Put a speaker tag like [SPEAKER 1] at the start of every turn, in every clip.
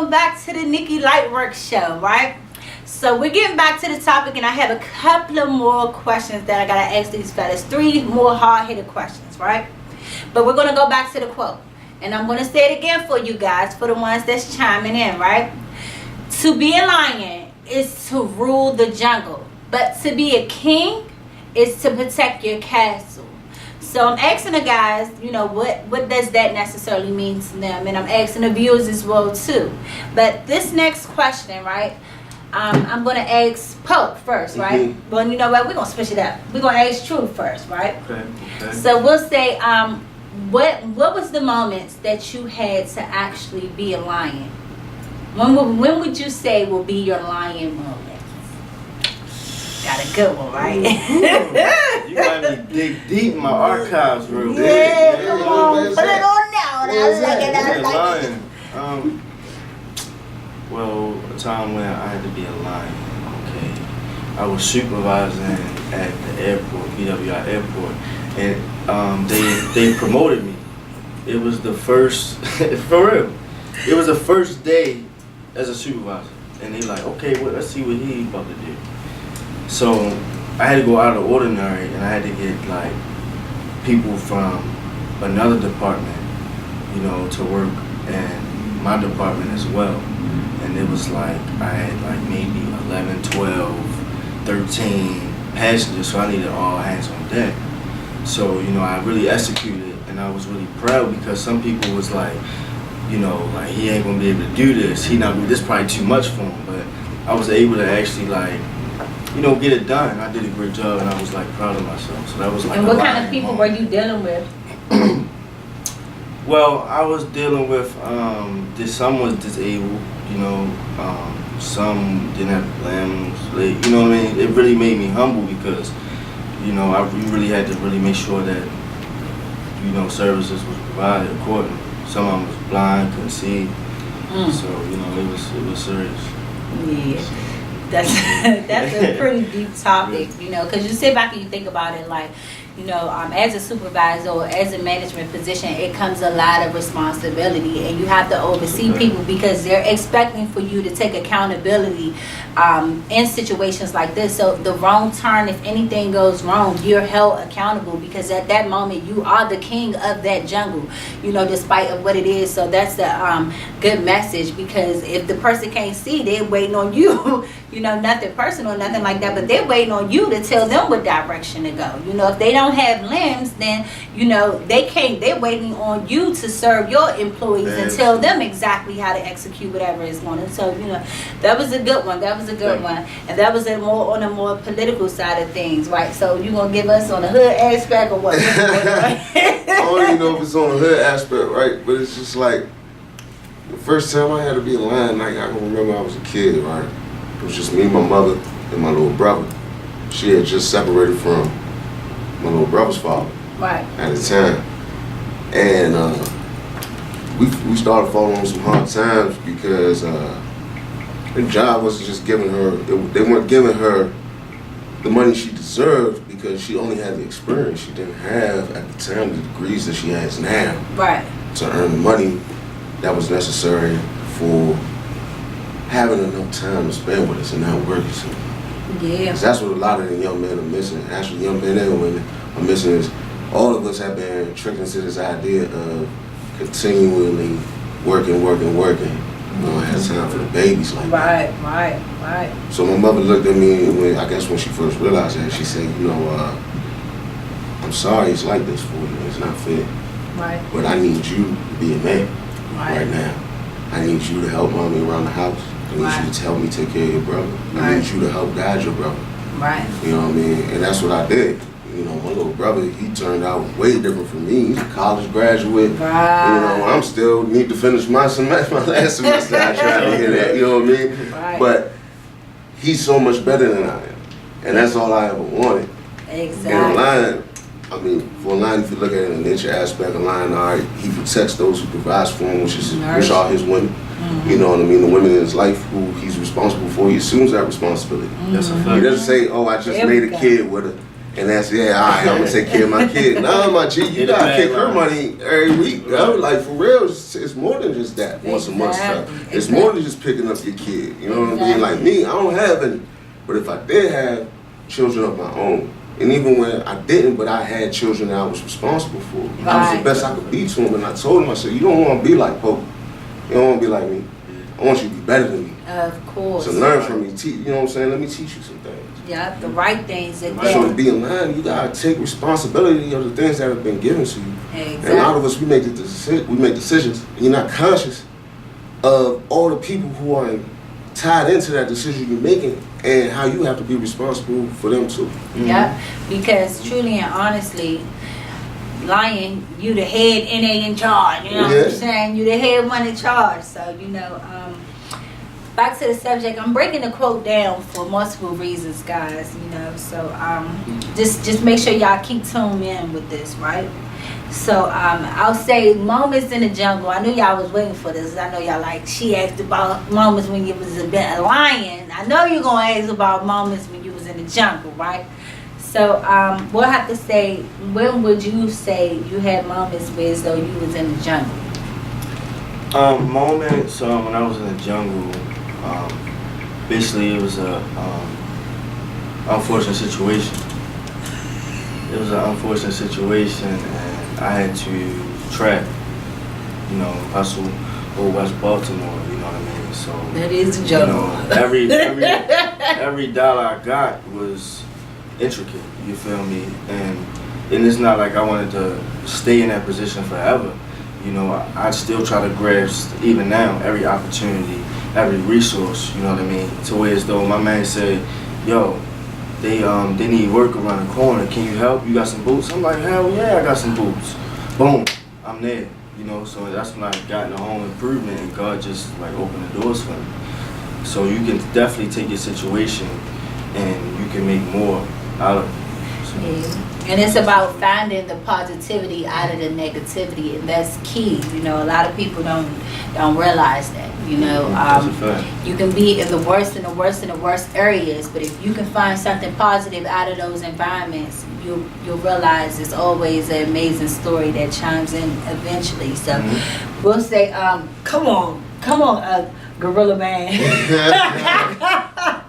[SPEAKER 1] welcome back to the Nikky Lightwork Show, right? So we're getting back to the topic, and I have a couple of more questions that I gotta ask these fellas. 3 more hard-hitted questions, right? But we're gonna go back to the quote, and I'm gonna say it again for you guys, for the ones that's chiming in, right? To be a lion is to rule the jungle, but to be a king is to protect your castle. So I'm asking the guys, you know, what does that necessarily mean to them? And I'm asking the viewers as well too. But this next question, right? I'm gonna ask Pope first, right? Well, you know what? We're gonna switch it up. We're gonna ask Truth first, right?
[SPEAKER 2] Okay.
[SPEAKER 1] So we'll say, what was the moments that you had to actually be a lion? When would you say will be your lion moment? Got a good one, right?
[SPEAKER 2] You might be dig deep in my archives real quick.
[SPEAKER 1] Yeah, come on, put it on now. I like it.
[SPEAKER 2] Well, a time when I had to be a lion. Okay, I was supervising at the airport, BWI airport, and they promoted me. It was the first, for real. It was the first day as a supervisor, and they like, okay, well, let's see what he's about to do. So I had to go out of the ordinary, and I had to get like people from another department, you know, to work in my department as well. And it was like, I had like maybe 11, 12, 13 passengers, so I needed all hands on deck. So, you know, I really executed, and I was really proud because some people was like, you know, like, he ain't gonna be able to do this. This is probably too much for him, but I was able to actually like, you know, get it done. I did a great job, and I was like proud of myself. So that was like.
[SPEAKER 1] And what kind of people were you dealing with?
[SPEAKER 2] Well, I was dealing with some was disabled, you know, some didn't have limbs. You know what I mean? It really made me humble because, you know, we really had to really make sure that, you know, services was provided accordingly. Some of them was blind, couldn't see, so you know it was serious.
[SPEAKER 1] Yeah. That's a pretty deep topic, you know, because you sit back and you think about it like, you know, as a supervisor or as a management position, it comes a lot of responsibility, and you have to oversee people because they're expecting for you to take accountability in situations like this. So the wrong turn, if anything goes wrong, you're held accountable because at that moment you are the king of that jungle, you know, despite of what it is. So that's a good message, because if the person can't see, they're waiting on you. You know, nothing personal, nothing like that, but they're waiting on you to tell them what direction to go. You know, if they don't have limbs, then, you know, they're waiting on you to serve your employees and tell them exactly how to execute whatever is going on. So, you know, that was a good one. That was a good one. And that was on a more political side of things, right? So you going to give us on the hood aspect or what?
[SPEAKER 3] I don't even know if it's on the hood aspect, right? But it's just like, the first time I had to be a lion, like, I can remember I was a kid, right? It was just me, my mother, and my little brother. She had just separated from my little brother's father at the time. And we started falling on some hard times because her job wasn't just giving her, they weren't giving her the money she deserved because she only had the experience. She didn't have, at the time, the degrees that she has now to earn the money that was necessary for having enough time to spend with us and not working so. Yeah. That's what a lot of the young men are missing. Actually, young men and women are missing is all of us have been tricked into this idea of continually working. You know, I had time for the babies like that. Right. So my mother looked at me when she first realized that, she said, you know, I'm sorry it's like this for you. It's not fair. Right. But I need you to be a man right now. I need you to help mommy around the house. I need you to help me take care of your brother. I need you to help guide your brother. Right. You know what I mean? And that's what I did. You know, my little brother, he turned out way different from me. He's a college graduate. Right. You know, I'm still need to finish my last semester. I tried to hear that, you know what I mean? Right. But he's so much better than I am. And that's all I ever wanted. Exactly. And a lion, I mean, for a lion, if you look at it in the nature aspect, a lion, all right, he protects those who provides for him, which are his women. You know what I mean? The women in his life who he's responsible for, he assumes that responsibility. That's a fact. He doesn't say, oh, I just made a kid with her. And that's, yeah, all right, I'm gonna take care of my kid. Nah, my G, you gotta kick her money every week, yo. Like, for real, it's more than just that once a month stuff. It's more than just picking up your kid. You know what I mean? Like me, I don't have any. But if I did have children of my own, and even when I didn't, but I had children that I was responsible for, I was the best I could be to them. And I told them, I said, you don't want to be like Pope. You don't want to be like me. I want you to be better than me.
[SPEAKER 1] Of course.
[SPEAKER 3] So learn from me. You know what I'm saying? Let me teach you some things.
[SPEAKER 1] Yeah, the right things.
[SPEAKER 3] So to be in line, you gotta take responsibility of the things that have been given to you.
[SPEAKER 1] Exactly.
[SPEAKER 3] And a lot of us, we make decisions, and you're not conscious of all the people who are tied into that decision you're making, and how you have to be responsible for them too.
[SPEAKER 1] Yeah, because truly and honestly, lying, you the head NA in charge. You know what I'm saying? You the head one in charge. So back to the subject, I'm breaking the quote down for multiple reasons, guys. So just make sure y'all keep tuned in with this, right? So I'll say moments in the jungle. I knew y'all was waiting for this. I know y'all like, she asked about moments when you was a lion. I know you're gonna ask about moments when you was in the jungle, right? So we'll have to say, when would you say you had moments where as though you was in the jungle?
[SPEAKER 2] Moments when I was in the jungle, basically it was a unfortunate situation. It was an unfortunate situation, and I had to track, hustle or West Baltimore. You know what I mean? So
[SPEAKER 1] that is the jungle.
[SPEAKER 2] Every dollar I got was intricate. You feel me? And it's not like I wanted to stay in that position forever. I still try to grasp, even now, every opportunity, every resource, you know what I mean? To where as though my man said, yo, they need work around the corner. Can you help? You got some boots? I'm like, hell yeah, I got some boots. Boom, I'm there. So that's when I got in the home improvement, and God just like opened the doors for me. So you can definitely take your situation and you can make more out of it. So.
[SPEAKER 1] Yeah. And it's about finding the positivity out of the negativity, and that's key. A lot of people don't realize that. You can be in the worst and the worst and the worst areas, but if you can find something positive out of those environments, you'll realize it's always an amazing story that chimes in eventually. So we'll say, come on, Gorilla Man.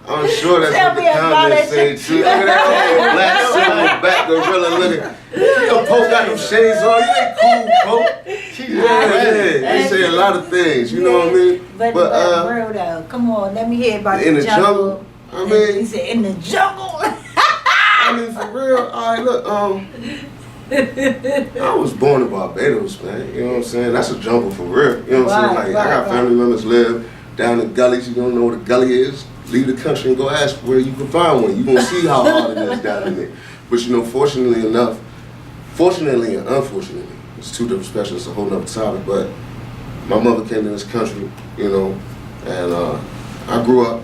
[SPEAKER 3] I'm sure that's what the comments say too. Look at that old black silverback gorilla looking. Pope got them shades on. You ain't cool, Pope. They say a lot of things. You know what I mean?
[SPEAKER 1] But real though, come on, let me hear about
[SPEAKER 3] in the jungle. I mean,
[SPEAKER 1] he said in the jungle.
[SPEAKER 3] I mean, for real. All right, look. I was born in Barbados, man. You know what I'm saying? That's a jungle for real. You know what I'm saying? Like I got family members live down in gullies. You don't know what a gully is? Leave the country and go ask where you can find one. You're going to see how hard it is down in there. But fortunately and unfortunately, it's two different specials, it's a whole nother topic, but my mother came to this country, and I grew up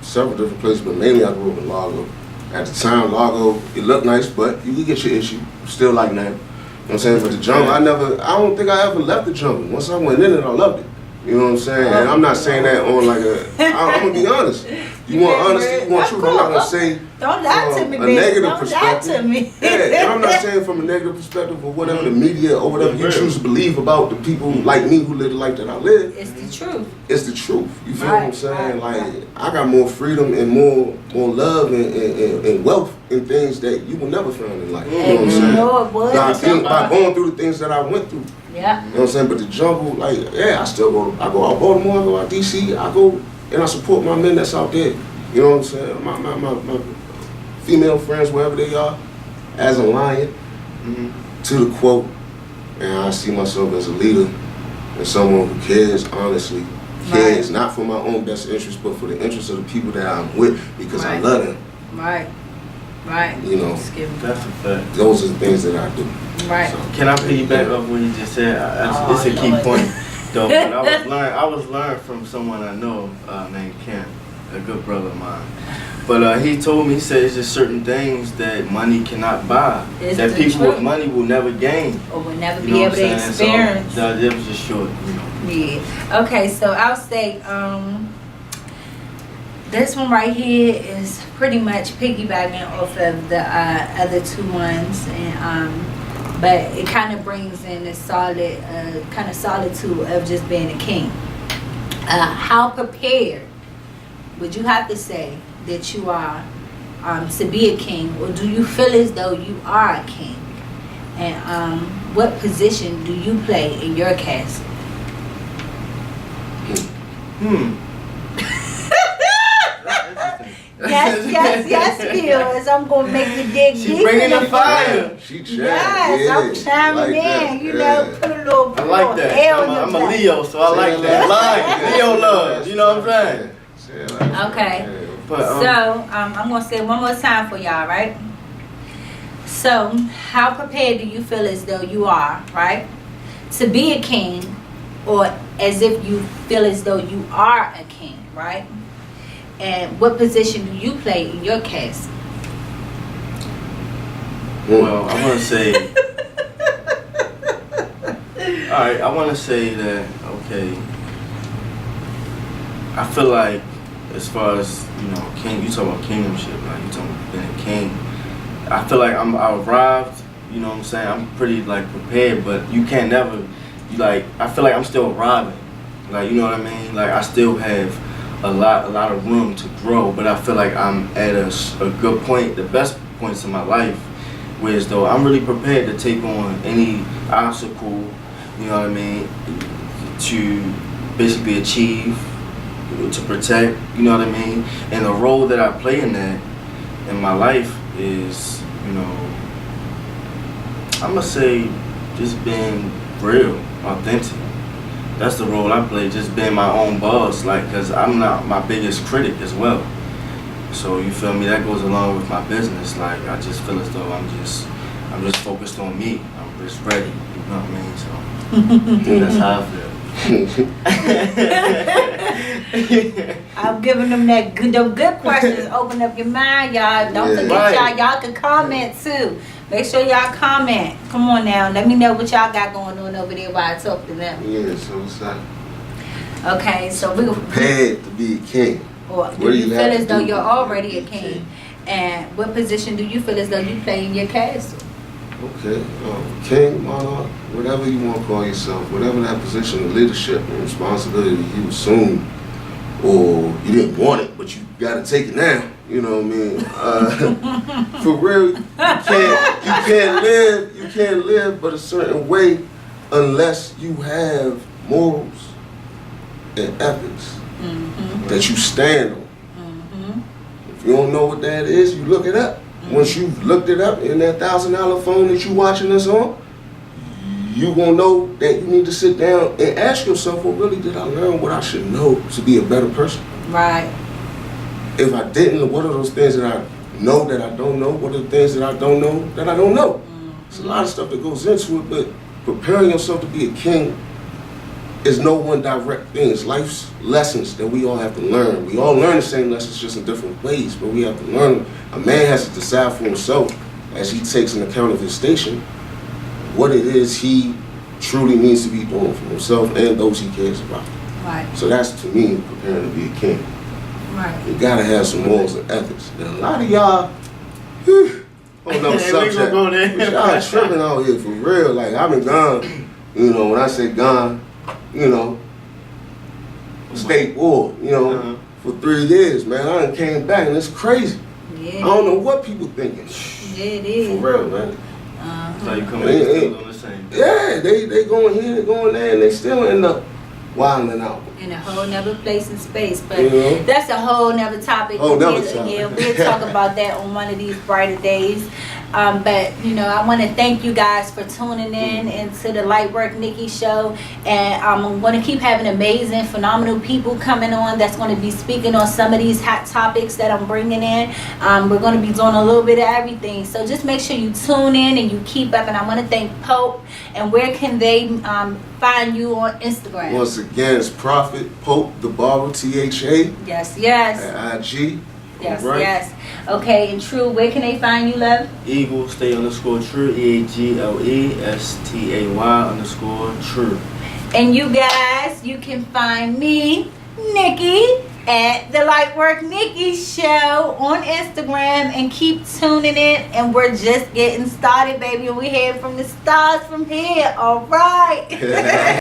[SPEAKER 3] several different places, but mainly I grew up in Largo. At the time, Largo, it looked nice, but you could get your issue, still like now. You know what I'm saying? But the jungle, I don't think I ever left the jungle. Once I went in it, I loved it. You know what I'm saying? And I'm not saying that on like I'm gonna be honest. You want honesty, you want truth. I'm not gonna say
[SPEAKER 1] don't lie to me,
[SPEAKER 3] a negative perspective.
[SPEAKER 1] Don't lie to me.
[SPEAKER 3] Yeah, and I'm not saying from a negative perspective or whatever the media or whatever you choose to believe about the people like me who live the life that I live.
[SPEAKER 1] It's the truth.
[SPEAKER 3] It's the truth. You feel what I'm saying? I got more freedom and more love and wealth in things that you will never find in life. You know what I'm saying? By going through the things that I went through.
[SPEAKER 1] Yeah.
[SPEAKER 3] You know what I'm saying? But the jungle, I go out Baltimore, I go out DC, I go and I support my men that's out there. You know what I'm saying? My female friends, wherever they are, as a lion, to the quote, and I see myself as a leader and someone who cares, honestly, cares, not for my own best interest, but for the interest of the people that I'm with, because I love them.
[SPEAKER 1] Right.
[SPEAKER 2] That's a fact.
[SPEAKER 3] Those are the things that I do.
[SPEAKER 1] Right.
[SPEAKER 2] So, can I piggyback off what you just said? It's a key point, though. But I was learning from someone I know named Ken, a good brother of mine. But he told me, he said, it's just certain things that money cannot buy, that people with money will never gain.
[SPEAKER 1] Or will never be able to experience.
[SPEAKER 2] So, it was just short,
[SPEAKER 1] Yeah. Okay, so I'll say, This one right here is pretty much piggybacking off of the other two ones, and but it kind of brings in this solid, kind of solitude of just being a king. How prepared would you have to say that you are to be a king, or do you feel as though you are a king? And what position do you play in your castle? Yes, viewers. I'm gonna make you dig deep.
[SPEAKER 2] She bringing the fire.
[SPEAKER 3] She
[SPEAKER 1] Yes, I'm chiming in. You know, put a little.
[SPEAKER 2] I like that. I'm a Leo, so I like that. Line, Leo love. You know what I'm saying?
[SPEAKER 1] Okay. So I'm gonna say it one more time for y'all, right? So, how prepared do you feel as though you are, right, to be a king, or as if you feel as though you are a king, right? And what position do you play in your castle?
[SPEAKER 2] Well, I want to say. Alright, I want to say that, okay, I feel like as far as, you know, king, you talk about kingdomship, like you talking about being a king. I feel like I arrived, you know what I'm saying? I'm pretty like prepared, but you can't never, I feel like I'm still arriving. Like, you know what I mean? Like I still have a lot of room to grow, but I feel like I'm at a good point, the best points in my life, whereas though I'm really prepared to take on any obstacle, you know what I mean, to basically achieve, to protect, you know what I mean? And the role that I play in that, in my life, is, you know, I'm gonna say just being real, authentic. That's the role I play, just being my own boss, like, cause I'm not my biggest critic as well. So you feel me? That goes along with my business. Like I just feel as though I'm just focused on me. I'm just ready. You know what I mean? So that's how I feel.
[SPEAKER 1] I'm giving them them good questions. Open up your mind, y'all. Don't forget, y'all can comment too. Make sure y'all comment. Come on now, let me know what y'all got going on over there while I talk to them.
[SPEAKER 3] Yeah, so what's that?
[SPEAKER 1] Okay, so we
[SPEAKER 3] prepared to be a king.
[SPEAKER 1] Or do you feel as though you're already a king? And what position do you feel as though you play in your castle?
[SPEAKER 3] Okay, king, monarch, whatever you want to call yourself, whatever that position of leadership and responsibility you assume, or you didn't want it, but you got to take it now. You know what I mean? For real, you can't live but a certain way unless you have morals and ethics that you stand on. If you don't know what that is, you look it up. Once you've looked it up in that $1,000 phone that you watching us on, you gonna know that you need to sit down and ask yourself, well, really, did I learn what I should know to be a better person?
[SPEAKER 1] Right.
[SPEAKER 3] If I didn't, what are those things that I know that I don't know? What are the things that I don't know that I don't know? There's a lot of stuff that goes into it, but preparing yourself to be a king is no one direct thing. It's life's lessons that we all have to learn. We all learn the same lessons, just in different ways, but we have to learn them. A man has to decide for himself, as he takes an account of his station, what it is he truly needs to be doing for himself and those he cares about.
[SPEAKER 1] Right.
[SPEAKER 3] So that's, to me, preparing to be a king.
[SPEAKER 1] Right.
[SPEAKER 3] You gotta have some morals and ethics. And a lot of y'all, on no subject, y'all tripping out here for real. Like, I've been gone, you know, when I say gone, you know, state ward, you know, for 3 years, man. I done came back and it's crazy.
[SPEAKER 1] Yeah.
[SPEAKER 3] I don't know what people thinking.
[SPEAKER 1] Yeah, it is.
[SPEAKER 3] For real, man.
[SPEAKER 2] So you come in still on the same.
[SPEAKER 3] Yeah, they going here, they going there, and they still end up wilding out.
[SPEAKER 1] In a whole nother place and space, but
[SPEAKER 3] that's
[SPEAKER 1] a whole nother topic. Yeah, we'll talk about that on one of these brighter days. But you know, I want to thank you guys for tuning in into the Lightwork Nikky Show, and I'm going to keep having amazing, phenomenal people coming on that's going to be speaking on some of these hot topics that I'm bringing in. We're going to be doing a little bit of everything, so just make sure you tune in and you keep up. And I want to thank Pope. And where can they find you on Instagram?
[SPEAKER 3] Once again, it's Prophet Pope the Barber, THA.
[SPEAKER 1] Yes.
[SPEAKER 3] At IG.
[SPEAKER 1] Yes,
[SPEAKER 3] right.
[SPEAKER 1] yes. Okay, and True, where can they find you, love?
[SPEAKER 2] Eagle, stay _ True, EAGLESTAY _ True.
[SPEAKER 1] And you guys, you can find me, Nikky, at the Lightwork Nikky Show on Instagram, and keep tuning in. And we're just getting started, baby. We head from the stars from here. All right.